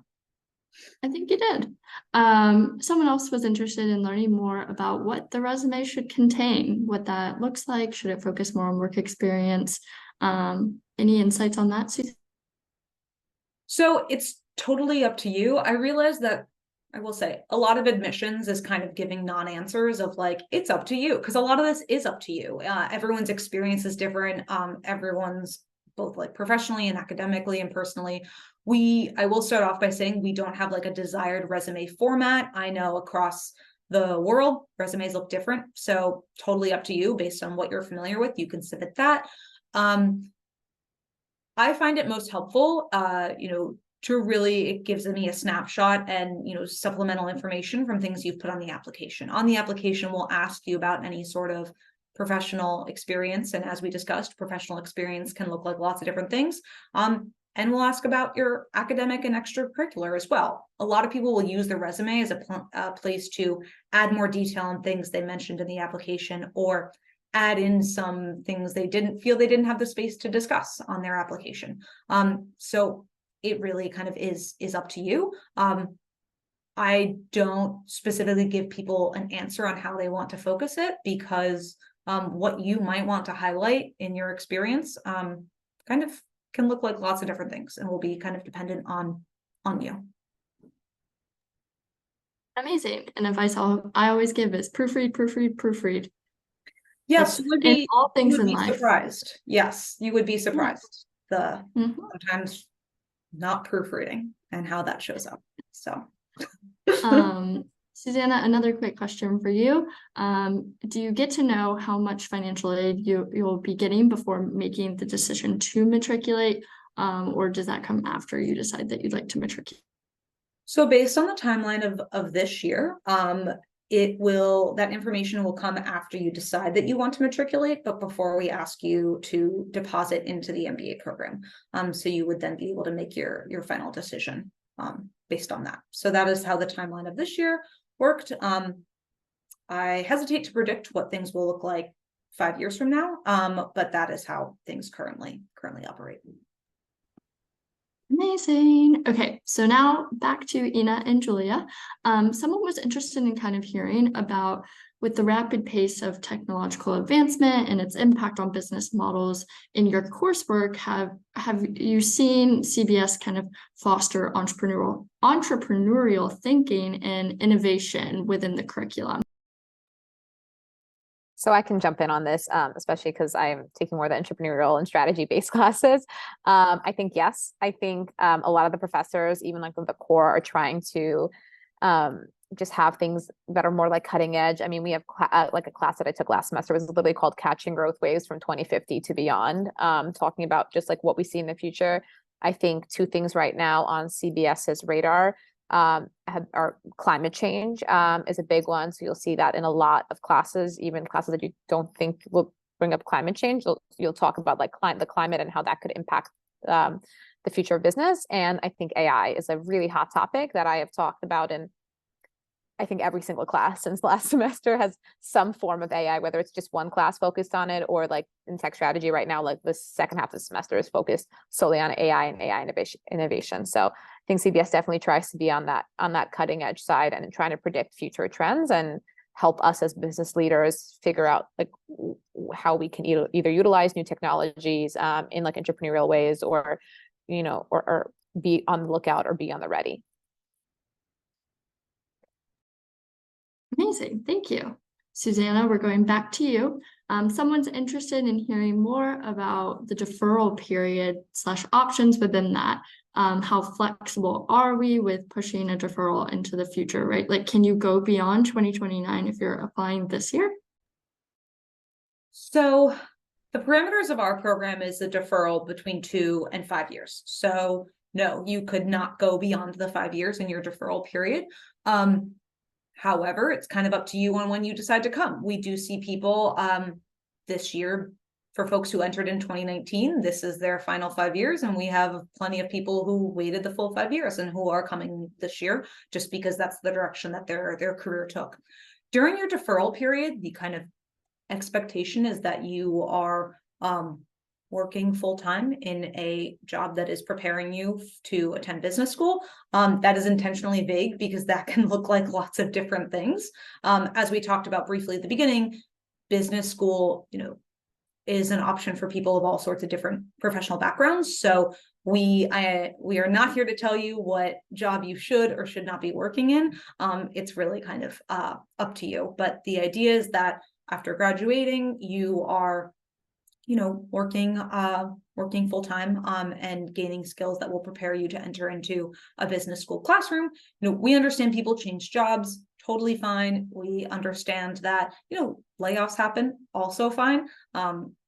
I think you did. Someone else was interested in learning more about what the resume should contain, what that looks like. Should it focus more on work experience? Any insights on that, Susan? So it's totally up to you. I realize that I will say a lot of admissions is kind of giving non-answers of like, it's up to you, because a lot of this is up to you. Everyone's experience is different. Everyone's both like professionally and academically and personally. I will start off by saying we don't have like a desired resume format. I know across the world, resumes look different. So totally up to you based on what you're familiar with. You can submit that. I find it most helpful, to really, it gives me a snapshot and, supplemental information from things you've put on the application. On the application, we'll ask you about any sort of professional experience. And as we discussed, professional experience can look like lots of different things. And we'll ask about your academic and extracurricular as well. A lot of people will use the resume as a place to add more detail on things they mentioned in the application, or add in some things they didn't have the space to discuss on their application. So it really kind of is up to you. I don't specifically give people an answer on how they want to focus it, because what you might want to highlight in your experience kind of can look like lots of different things and will be kind of dependent on you. Amazing. And advice I always give is proofread, proofread, proofread. Yes, in all things in life. Surprised. Yes, you would be surprised. Sometimes not proofreading and how that shows up. So Susanna, another quick question for you. Do you get to know how much financial aid you'll be getting before making the decision to matriculate? Or does that come after you decide that you'd like to matriculate? So based on the timeline of this year, that information will come after you decide that you want to matriculate, but before we ask you to deposit into the MBA program. So you would then be able to make your final decision based on that. So that is how the timeline of this year worked. I hesitate to predict what things will look like 5 years from now, but that is how things currently operate. Amazing. Okay, so now back to Ina and Julia. Someone was interested in kind of hearing about, with the rapid pace of technological advancement and its impact on business models in your coursework, have you seen CBS kind of foster entrepreneurial thinking and innovation within the curriculum? So I can jump in on this, especially because I'm taking more of the entrepreneurial and strategy-based classes. I think yes. I think a lot of the professors, even like with the core, are trying to just have things that are more like cutting edge. I mean, we have like a class that I took last semester was literally called Catching Growth Waves from 2050 to Beyond, talking about just like what we see in the future. I think two things right now on CBS's radar are climate change is a big one. So you'll see that in a lot of classes, even classes that you don't think will bring up climate change. You'll talk about like the climate and how that could impact the future of business. And I think AI is a really hot topic that I have talked about in I think every single class since last semester has some form of AI, whether it's just one class focused on it or like in tech strategy right now, like the second half of the semester is focused solely on AI and AI innovation. So I think CBS definitely tries to be on that cutting edge side and trying to predict future trends and help us as business leaders figure out like how we can either utilize new technologies in like entrepreneurial ways or, or be on the lookout or be on the ready. Amazing. Thank you. Susanna, we're going back to you. Someone's interested in hearing more about the deferral period / options within that. How flexible are we with pushing a deferral into the future, right? Like, can you go beyond 2029 if you're applying this year? So the parameters of our program is a deferral between 2 and 5 years. So no, you could not go beyond the 5 years in your deferral period. However, it's kind of up to you on when you decide to come. We do see people this year for folks who entered in 2019, this is their final 5 years, and we have plenty of people who waited the full 5 years and who are coming this year just because that's the direction that their career took. During your deferral period, the kind of expectation is that you are working full-time in a job that is preparing you to attend business school. That is intentionally vague because that can look like lots of different things. As we talked about briefly at the beginning, business school, is an option for people of all sorts of different professional backgrounds. So we are not here to tell you what job you should or should not be working in. It's really kind of up to you. But the idea is that after graduating, you are working full-time and gaining skills that will prepare you to enter into a business school classroom. We understand people change jobs, totally fine. We understand that layoffs happen, also fine.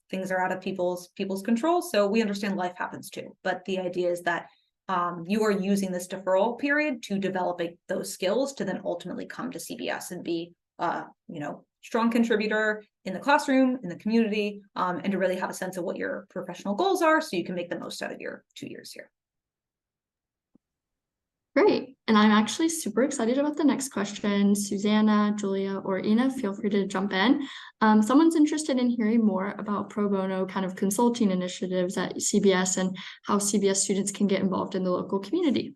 Things are out of people's control, so we understand life happens too. But the idea is that you are using this deferral period to develop those skills to then ultimately come to CBS and be strong contributor in the classroom, in the community, and to really have a sense of what your professional goals are so you can make the most out of your 2 years here. Great. And I'm actually super excited about the next question. Susanna, Julia, or Ina, feel free to jump in. Someone's interested in hearing more about pro bono kind of consulting initiatives at CBS and how CBS students can get involved in the local community.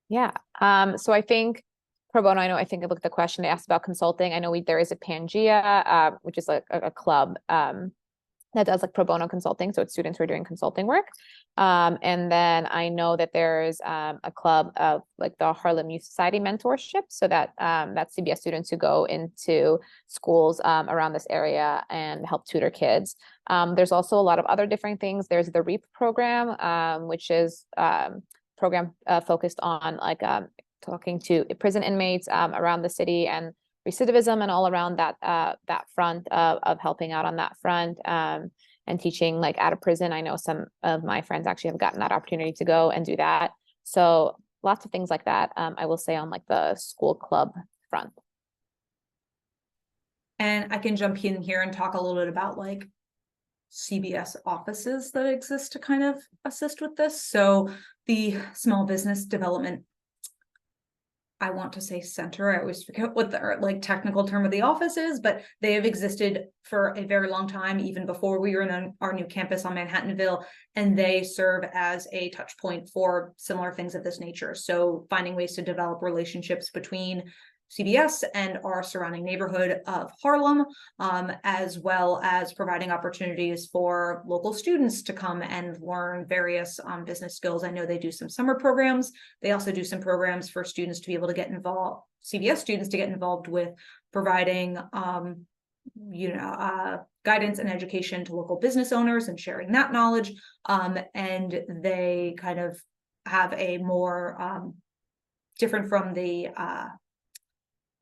Yeah. So I think pro bono, I think I looked at the question, they asked about consulting. I know there is a Pangea, which is like a club that does like pro bono consulting. So it's students who are doing consulting work. And then I know that there's a club of like the Harlem Youth Society mentorship. So that's CBS students who go into schools around this area and help tutor kids. There's also a lot of other different things. There's the REAP program, which is program focused on like talking to prison inmates around the city and recidivism and all around that front of helping out on that front and teaching like out of prison. I know some of my friends actually have gotten that opportunity to go and do that. So lots of things like that, I will say, on like the school club front. And I can jump in here and talk a little bit about like CBS offices that exist to kind of assist with this. So the Small Business Development, I want to say center, I always forget what the like technical term of the office is, but they have existed for a very long time, even before we were in our new campus on Manhattanville, and they serve as a touch point for similar things of this nature. So finding ways to develop relationships between CBS and our surrounding neighborhood of Harlem, as well as providing opportunities for local students to come and learn various business skills. I know they do some summer programs. They also do some programs for students to be able to get involved, CBS students to get involved with providing, guidance and education to local business owners and sharing that knowledge. And they kind of have a more different from the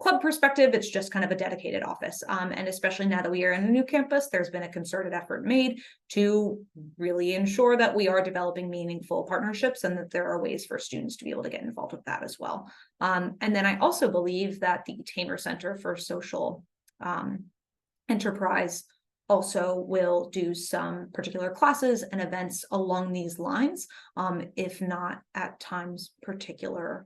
club perspective, it's just kind of a dedicated office. And especially now that we are in a new campus, there's been a concerted effort made to really ensure that we are developing meaningful partnerships and that there are ways for students to be able to get involved with that as well. And then I also believe that the Tamer Center for Social Enterprise also will do some particular classes and events along these lines, if not at times particular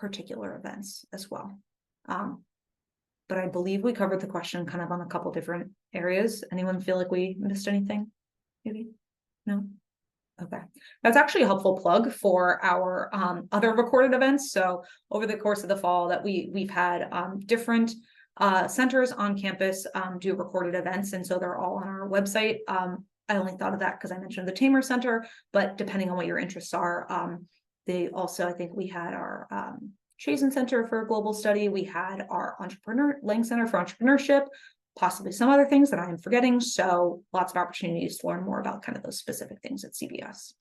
events as well. But I believe we covered the question kind of on a couple different areas. Anyone feel like we missed anything? Maybe? No? Okay. That's actually a helpful plug for our other recorded events. So over the course of the fall that we've had different centers on campus do recorded events, and so they're all on our website. I only thought of that because I mentioned the Tamer Center, but depending on what your interests are, they also, I think we had our Chazen Center for Global Study. We had our Lang Center for Entrepreneurship, possibly some other things that I am forgetting. So lots of opportunities to learn more about kind of those specific things at CBS.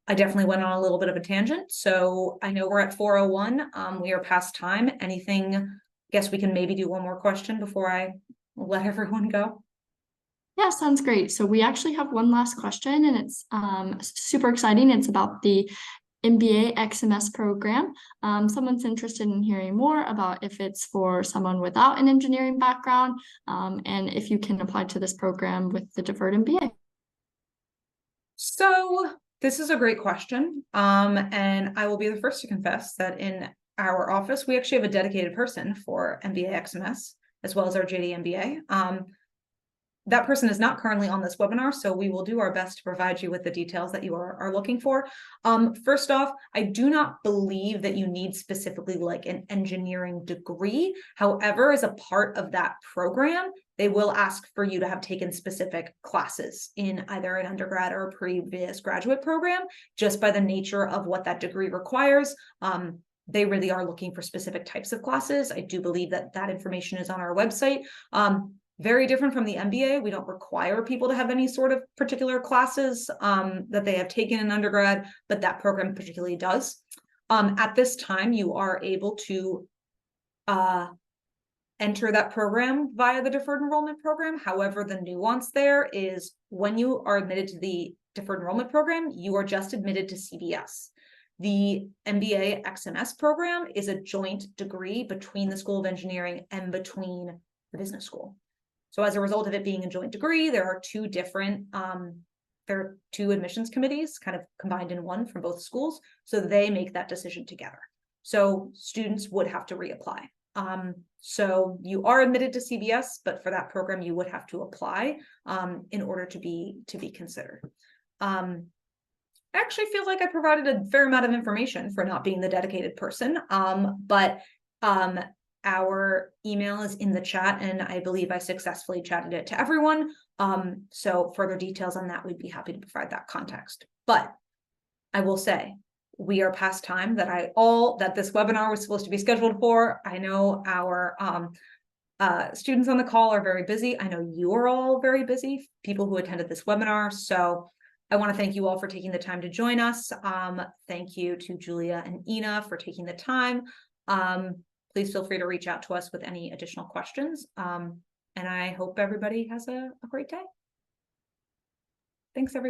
I definitely went on a little bit of a tangent. So I know we're at 4:01. We are past time. Anything, I guess we can maybe do one more question before I let everyone go. Yeah, sounds great. So we actually have one last question, and it's super exciting. It's about the MBA XMS program. Someone's interested in hearing more about if it's for someone without an engineering background, and if you can apply to this program with the deferred MBA. So this is a great question. And I will be the first to confess that in our office, we actually have a dedicated person for MBA XMS, as well as our JD MBA. That person is not currently on this webinar, so we will do our best to provide you with the details that you are looking for. First off, I do not believe that you need specifically like an engineering degree. However, as a part of that program, they will ask for you to have taken specific classes in either an undergrad or a previous graduate program, just by the nature of what that degree requires. They really are looking for specific types of classes. I do believe that that information is on our website. Very different from the MBA. We don't require people to have any sort of particular classes that they have taken in undergrad, but that program particularly does. At this time, you are able to enter that program via the Deferred Enrollment program. However, the nuance there is when you are admitted to the Deferred Enrollment program, you are just admitted to CBS. The MBA XMS program is a joint degree between the School of Engineering and between the business school. So as a result of it being a joint degree, there are two different, there are two admissions committees kind of combined in one from both schools. So they make that decision together. So students would have to reapply. So you are admitted to CBS, but for that program, you would have to apply in order to be considered. I actually feel like I provided a fair amount of information for not being the dedicated person, but our email is in the chat, and I believe I successfully chatted it to everyone. So further details on that, we'd be happy to provide that context. But I will say, we are past time that that this webinar was supposed to be scheduled for. I know our students on the call are very busy. I know you are all very busy, people who attended this webinar. So I want to thank you all for taking the time to join us. Thank you to Julia and Ina for taking the time. Please feel free to reach out to us with any additional questions. And I hope everybody has a great day. Thanks, everyone.